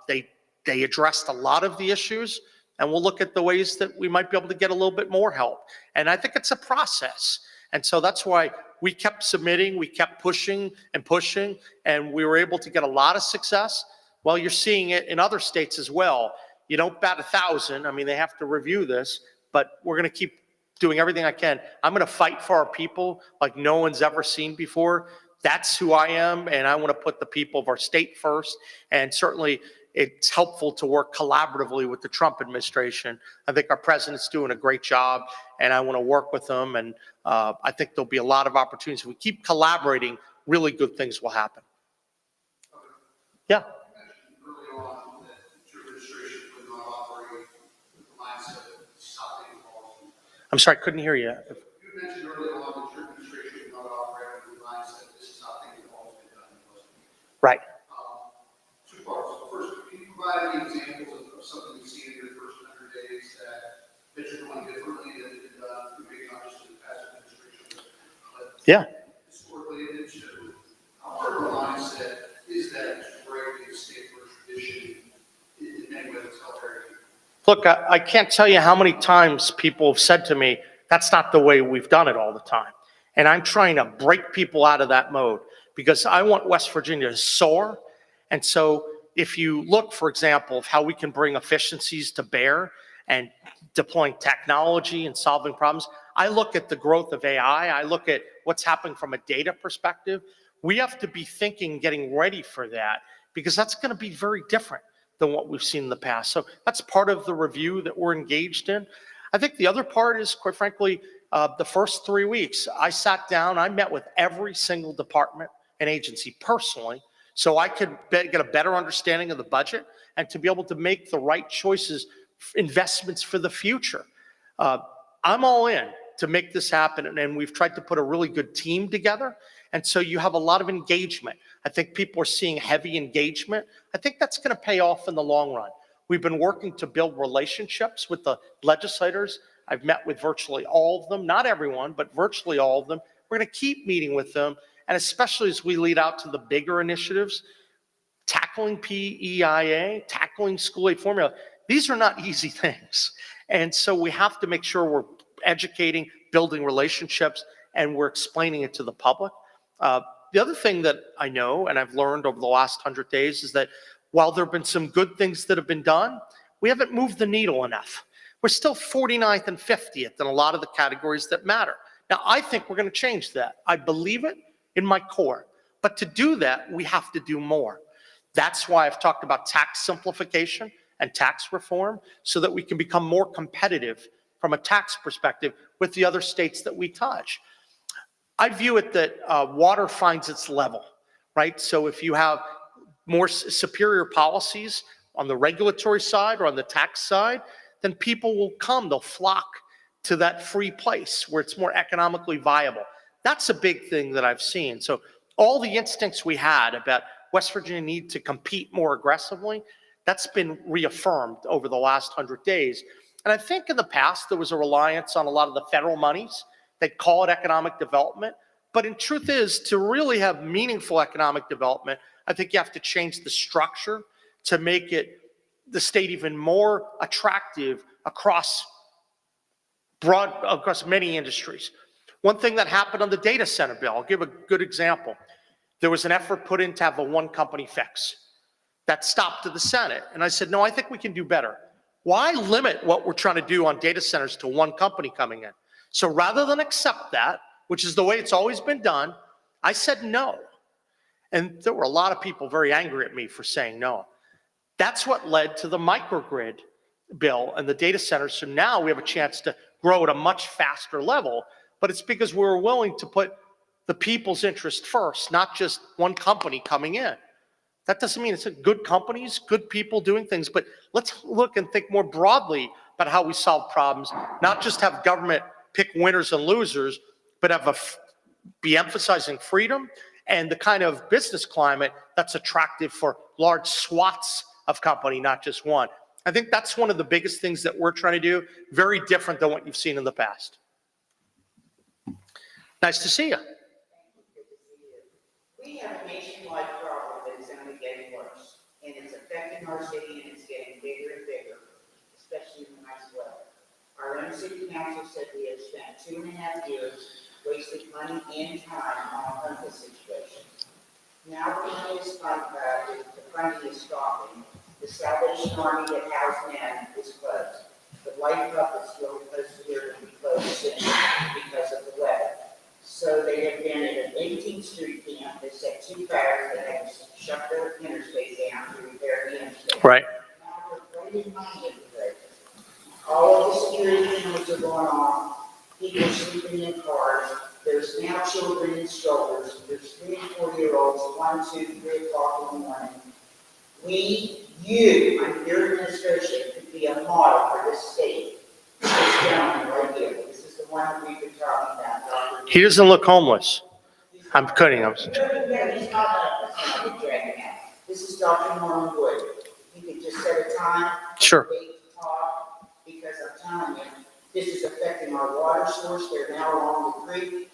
they addressed a lot of the issues, and we'll look at the ways that we might be able to get a little bit more help. And I think it's a process. And so that's why we kept submitting, we kept pushing, and we were able to get a lot of success. Well, you're seeing it in other states as well. You don't bat 1,000. I mean, they have to review this, but we're going to keep doing everything I can. I'm going to fight for our people like no one's ever seen before. That's who I am, and I want to put the people of our state first. And certainly, it's helpful to work collaboratively with the Trump administration. I think our president's doing a great job, and I want to work with them. And I think there'll be a lot of opportunities. If we keep collaborating, really good things will happen. Yeah. Early on that your administration would not operate with the mindset of stopping policy. I'm sorry, I couldn't hear you. You mentioned early on that your administration would not operate with the mindset that this is how things have always been done in West Virginia. Right. Two parts. First, can you provide any examples of something you've seen in your first 100 days that you're doing differently than you've done, maybe not just in the past administration, but Yeah. historically and into how hard of a mindset is that to break the state or tradition in many ways it's helped very few? Look, I can't tell you how many times people have said to me, that's not the way we've done it all the time. And I'm trying to break people out of that mode because I want West Virginia to soar. And so if you look, for example, of how we can bring efficiencies to bear and deploying technology and solving problems, I look at the growth of AI. I look at what's happening from a data perspective. We have to be thinking, getting ready for that, because that's going to be very different than what we've seen in the past. So that's part of the review that we're engaged in. I think the other part is, quite frankly, the first 3 weeks, I sat down, I met with every single department and agency personally, so I could get a better understanding of the budget and to be able to make the right choices, investments for the future. I'm all in to make this happen, and we've tried to put a really good team together. And so you have a lot of engagement. I think people are seeing heavy engagement. I think that's going to pay off in the long run. We've been working to build relationships with the legislators. I've met with virtually all of them, not everyone, but virtually all of them. We're going to keep meeting with them. And especially as we lead out to the bigger initiatives, tackling PEIA, tackling school aid formula, these are not easy things. And so we have to make sure we're educating, building relationships, and we're explaining it to the public. The other thing that I know and I've learned over the last 100 days is that while there have been some good things that have been done, we haven't moved the needle enough. We're still 49th and 50th in a lot of the categories that matter. Now, I think we're going to change that. I believe it in my core. But to do that, we have to do more. That's why I've talked about tax simplification and tax reform so that we can become more competitive from a tax perspective with the other states that we touch. I view it that water finds its level, right? So if you have more superior policies on the regulatory side or on the tax side, then people will come, they'll flock to that free place where it's more economically viable. That's a big thing that I've seen. So all the instincts we had about West Virginia need to compete more aggressively, that's been reaffirmed over the last 100 days. And I think in the past, there was a reliance on a lot of the federal monies. They call it economic development. But in truth is, to really have meaningful economic development, I think you have to change the structure to make it the state even more attractive across broad across many industries. One thing that happened on the data center bill, I'll give a good example. There was an effort put in to have a one company fix. That stopped at the Senate. And I said, no, I think we can do better. Why limit what we're trying to do on data centers to one company coming in? So rather than accept that, which is the way it's always been done, I said no. And there were a lot of people very angry at me for saying no. That's what led to the microgrid bill and the data centers. So now we have a chance to grow at a much faster level, but it's because we were willing to put the people's interest first, not just one company coming in. That doesn't mean it's good companies, good people doing things, but let's look and think more broadly about how we solve problems, not just have government pick winners and losers, but be emphasizing freedom and the kind of business climate that's attractive for large swaths of company, not just one. I think that's one of the biggest things that we're trying to do, very different than what you've seen in the past. Nice to see you. We have a nationwide problem that is only getting worse, and it's affecting our city, and it's getting bigger and bigger, especially in the nice weather. Our own city council said we have spent 2.5 years wasting money and time on a homeless situation. Now the money is the funding is stopping. The Salvation Army that housed men is closed. The Life Club is still supposed to be closed soon because of the weather. So they have been at an 18th Street camp. They set 2 fires that had to shut their interstate down to repair the interstate. Right. Now they're bringing money into it. All of the security cameras are going on. People sleeping in cars. There's now children in strollers. There's 3 and 4-year-olds, 1, 2, 3 o'clock in the morning. You, under your administration, could be a model for this state. This gentleman right here. This is the one that we've been talking about, Dr. He doesn't look homeless. I'm kidding. No, he's not dragging out. This is Dr. Norman Wood. You could just set a time. Sure. Date to talk, because I'm telling you, this is affecting our water source. They're now along the creek.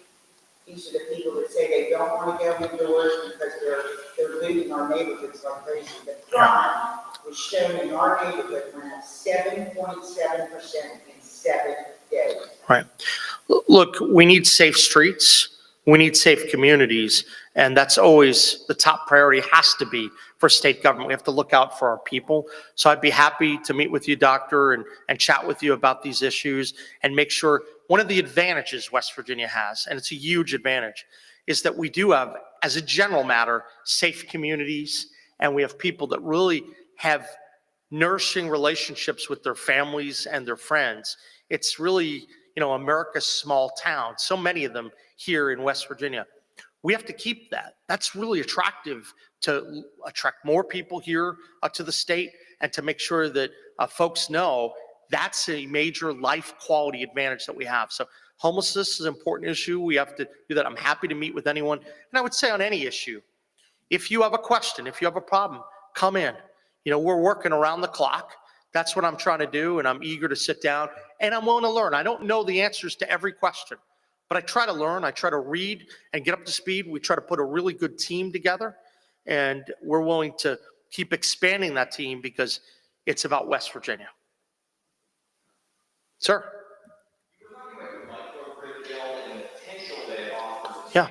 These are the people that say they don't want to go indoors because they're looting our neighborhoods like crazy. The crime was shown in our neighborhood went up 7.7% in 7 days. Right. Look, we need safe streets. We need safe communities. And that's always the top priority, has to be for state government. We have to look out for our people. So I'd be happy to meet with you, Doctor, and chat with you about these issues and make sure. One of the advantages West Virginia has, and it's a huge advantage, is that we do have, as a general matter, safe communities, and we have people that really have nourishing relationships with their families and their friends. It's really, America's small town, so many of them here in West Virginia. We have to keep that. That's really attractive to attract more people here to the state and to make sure that folks know that's a major life quality advantage that we have. So homelessness is an important issue. We have to do that. I'm happy to meet with anyone. And I would say on any issue, if you have a question, if you have a problem, come in. We're working around the clock. That's what I'm trying to do. And I'm eager to sit down and I'm willing to learn. I don't know the answers to every question, but I try to learn. I try to read and get up to speed. We try to put a really good team together, and we're willing to keep expanding that team because it's about West Virginia. Sir? You were talking about the microgrid bill and the potential that it offers. Yeah.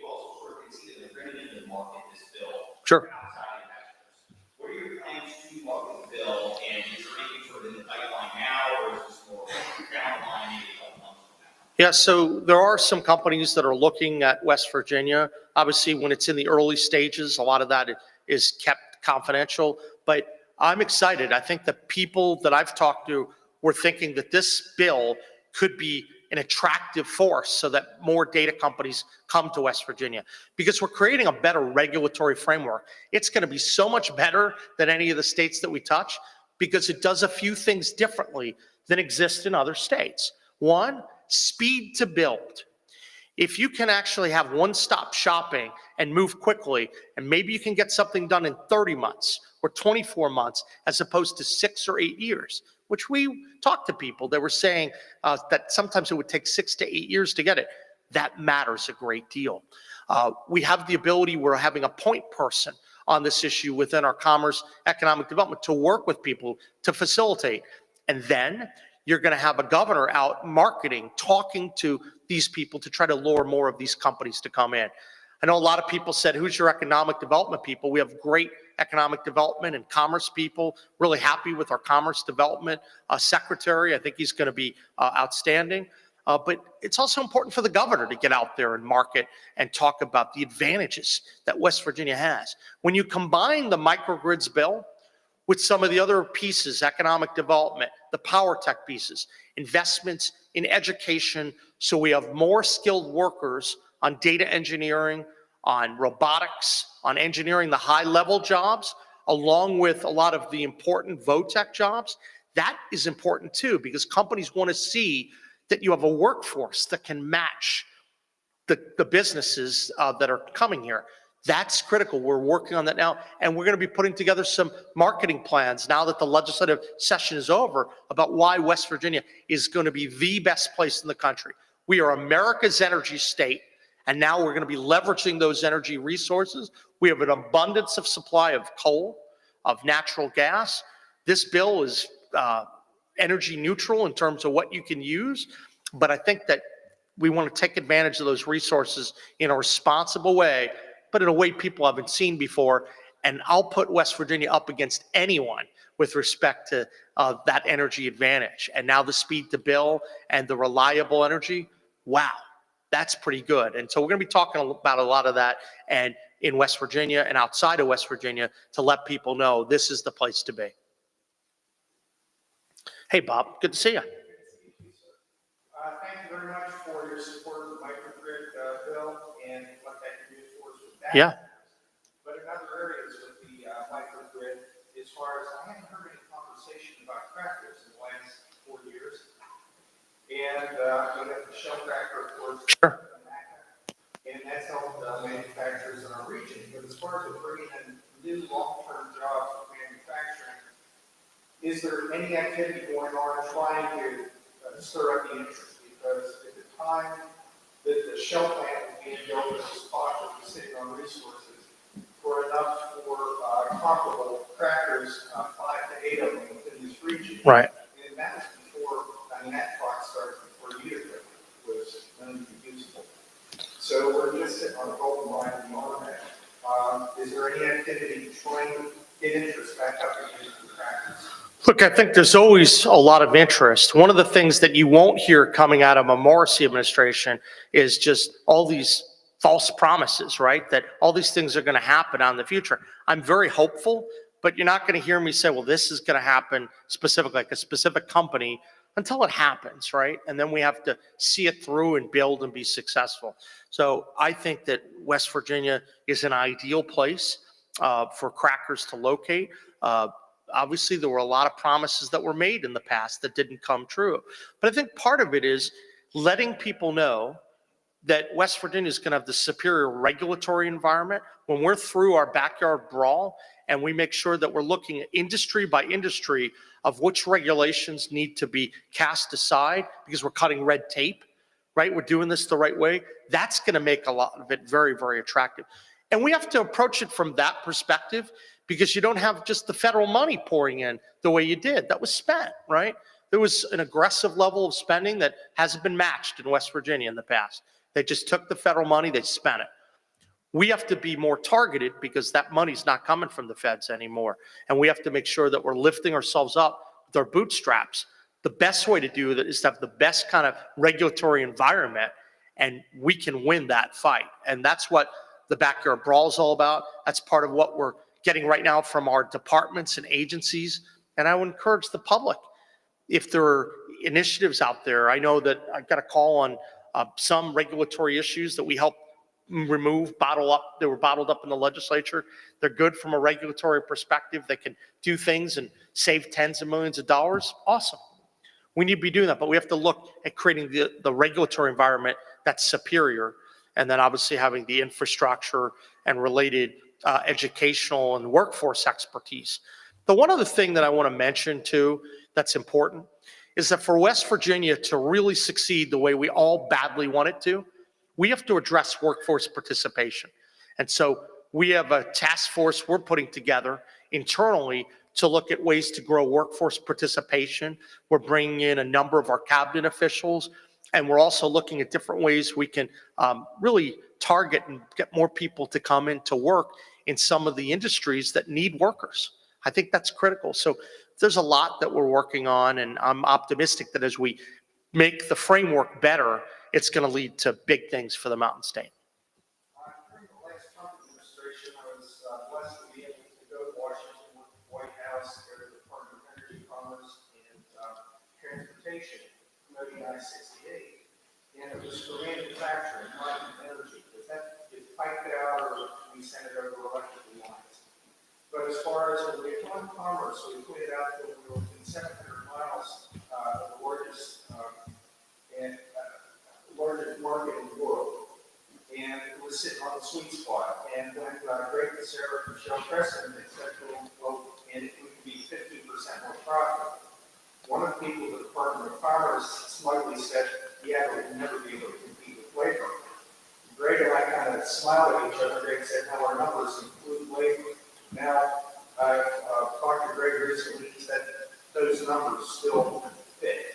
You also sort of conceded that they're going to market this bill. Sure. Outside investors. What are your plans to market the bill, and is there anything sort of in the pipeline now, or is this more down the line, maybe a couple months from now? Yeah, so there are some companies that are looking at West Virginia. Obviously, when it's in the early stages, a lot of that is kept confidential, but I'm excited. I think the people that I've talked to were thinking that this bill could be an attractive force so that more data companies come to West Virginia, because we're creating a better regulatory framework. It's going to be so much better than any of the states that we touch because it does a few things differently than exist in other states. One, speed to build. If you can actually have one-stop shopping and move quickly, and maybe you can get something done in 30 months or 24 months as opposed to 6 or 8 years, which we talked to people that were saying that sometimes it would take 6 to 8 years to get it. That matters a great deal. We have the ability, we're having a point person on this issue within our Commerce Economic Development to work with people to facilitate. And then you're going to have a governor out marketing, talking to these people to try to lure more of these companies to come in. I know a lot of people said, who's your economic development people? We have great economic development and commerce people, really happy with our commerce development secretary. I think he's going to be outstanding. But it's also important for the governor to get out there and market and talk about the advantages that West Virginia has. When you combine the microgrids bill with some of the other pieces, economic development, the power tech pieces, investments in education, so we have more skilled workers on data engineering, on robotics, on engineering, the high-level jobs, along with a lot of the important VOTech jobs. That is important too, because companies want to see that you have a workforce that can match the businesses that are coming here. That's critical. We're working on that now, and we're going to be putting together some marketing plans now that the legislative session is over about why West Virginia is going to be the best place in the country. We are America's energy state, and now we're going to be leveraging those energy resources. We have an abundance of supply of coal, of natural gas. This bill is energy neutral in terms of what you can use, but I think that we want to take advantage of those resources in a responsible way, but in a way people haven't seen before. And I'll put West Virginia up against anyone with respect to that energy advantage. And now the speed to bill and the reliable energy, wow, that's pretty good. And so we're going to be talking about a lot of that and in West Virginia and outside of West Virginia to let people know this is the place to be. Hey, Bob, good to see you. Thank you very much for your support of the microgrid bill and what that can do for us with that. Yeah. But in other areas with the microgrid, as far as I haven't heard any conversation about crackers in the last 4 years. And we have the shell cracker, of course. Sure. And that's helped manufacturers in our region. But as far as bringing in new long-term jobs with manufacturing, is there any activity going on trying to stir up the interest? Because at the time that the shell plant was being built, it was thought that was sitting on resources for enough for comparable crackers, 5 to 8 of them within this region. Right. And that was before, that clock started before either was known to be usable. So we're just sitting on a golden line beyond that. Is there any activity trying to get interest back up again for crackers? Look, I think there's always a lot of interest. One of the things that you won't hear coming out of a Morrisey administration is just all these false promises, right? That all these things are going to happen out in the future. I'm very hopeful, but you're not going to hear me say, well, this is going to happen specifically, like a specific company, until it happens, right? And then we have to see it through and build and be successful. So I think that West Virginia is an ideal place for crackers to locate. Obviously, there were a lot of promises that were made in the past that didn't come true. But I think part of it is letting people know that West Virginia is going to have the superior regulatory environment. When we're through our backyard brawl and we make sure that we're looking at industry by industry of which regulations need to be cast aside because we're cutting red tape, right? We're doing this the right way. That's going to make a lot of it very, very attractive. And we have to approach it from that perspective because you don't have just the federal money pouring in the way you did. That was spent, right? There was an aggressive level of spending that hasn't been matched in West Virginia in the past. They just took the federal money, they spent it. We have to be more targeted because that money's not coming from the feds anymore. And we have to make sure that we're lifting ourselves up with our bootstraps. The best way to do that is to have the best kind of regulatory environment, and we can win that fight. And that's what the backyard brawl is all about. That's part of what we're getting right now from our departments and agencies. And I would encourage the public, if there are initiatives out there, I know that I got a call on some regulatory issues that we helped remove, bottle up. They were bottled up in the legislature. They're good from a regulatory perspective. They can do things and save tens of millions of dollars. Awesome. We need to be doing that, but we have to look at creating the regulatory environment that's superior, and then obviously having the infrastructure and related educational and workforce expertise. The one other thing that I want to mention too that's important is that for West Virginia to really succeed the way we all badly want it to, we have to address workforce participation. And so we have a task force we're putting together internally to look at ways to grow workforce participation. We're bringing in a number of our cabinet officials, and we're also looking at different ways we can really target and get more people to come in to work in some of the industries that need workers. I think that's critical. So there's a lot that we're working on, and I'm optimistic that as we make the framework better, it's going to lead to big things for the Mountain State. During the last Trump administration, I was blessed to be able to go to Washington with the White House, go to the Department of Energy, Commerce, and Transportation, promoting I-68. And it was for manufacturing, not energy, because that is piped out or we send it over electrical lines. But as far as when we on commerce, we put it out that we were within 700 miles of the largest market in the world. And it was sitting on the sweet spot. And when Greg Sarah and Michelle Preston, they said, well, and it would be 15% more profit. One of the people at the Department of Commerce slightly said, yeah, but we'll never be able to compete with labor. Greg and I kind of smiled at each other. Greg said, no, our numbers include labor. Now, I've talked to Greg recently. He said those numbers still fit.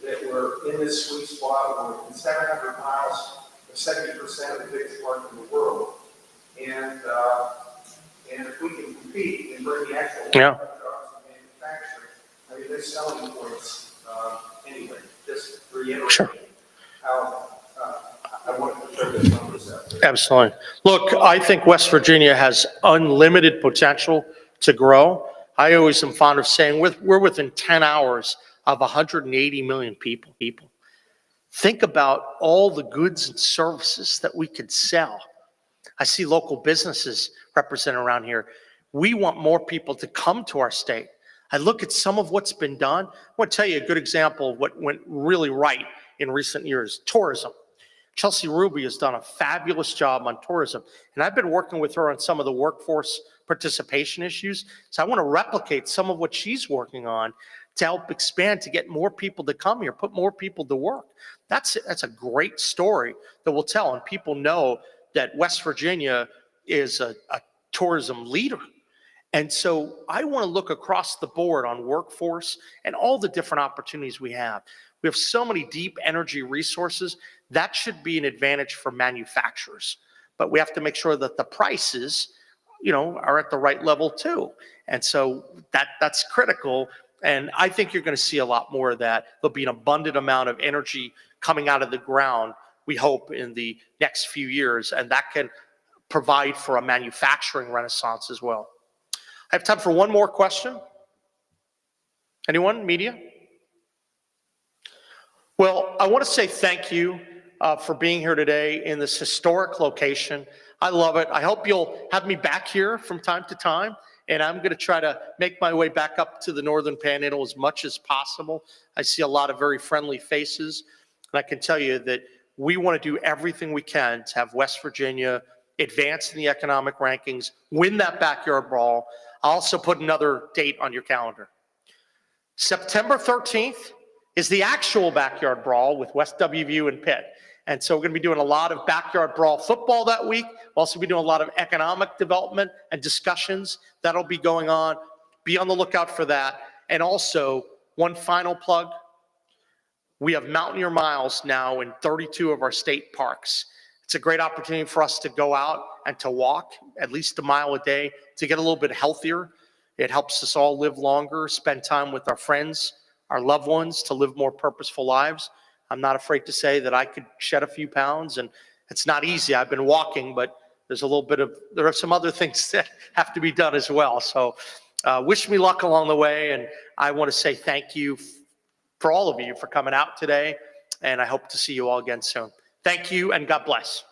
That we're in this sweet spot. We're within 700 miles of 70% of the biggest market in the world. And if we can compete and bring the actual jobs in manufacturing, I mean, there's selling points anyway. Just reiterate how I want to throw those numbers out there. Absolutely. Look, I think West Virginia has unlimited potential to grow. I always am fond of saying we're within 10 hours of 180 million people. Think about all the goods and services that we could sell. I see local businesses represented around here. We want more people to come to our state. I look at some of what's been done. I want to tell you a good example of what went really right in recent years: tourism. Chelsea Ruby has done a fabulous job on tourism, and I've been working with her on some of the workforce participation issues. So I want to replicate some of what she's working on to help expand, to get more people to come here, put more people to work. That's a great story that we'll tell, and people know that West Virginia is a tourism leader. And so I want to look across the board on workforce and all the different opportunities we have. We have so many deep energy resources. That should be an advantage for manufacturers. But we have to make sure that the prices, are at the right level too. And so that's critical. And I think you're going to see a lot more of that. There'll be an abundant amount of energy coming out of the ground, we hope, in the next few years. And that can provide for a manufacturing renaissance as well. I have time for one more question. Anyone? Media? Well, I want to say thank you for being here today in this historic location. I love it. I hope you'll have me back here from time to time. And I'm going to try to make my way back up to the Northern Panhandle as much as possible. I see a lot of very friendly faces. And I can tell you that we want to do everything we can to have West Virginia advance in the economic rankings, win that backyard brawl. I'll also put another date on your calendar. September 13th is the actual backyard brawl with West WVU and Pitt. And so we're going to be doing a lot of backyard brawl football that week. We'll also be doing a lot of economic development and discussions that'll be going on. Be on the lookout for that. And also, one final plug. We have Mountaineer Miles now in 32 of our state parks. It's a great opportunity for us to go out and to walk at least a mile a day to get a little bit healthier. It helps us all live longer, spend time with our friends, our loved ones, to live more purposeful lives. I'm not afraid to say that I could shed a few pounds, and it's not easy. I've been walking, but there are some other things that have to be done as well. So wish me luck along the way, and I want to say thank you for all of you for coming out today, and I hope to see you all again soon. Thank you, and God bless.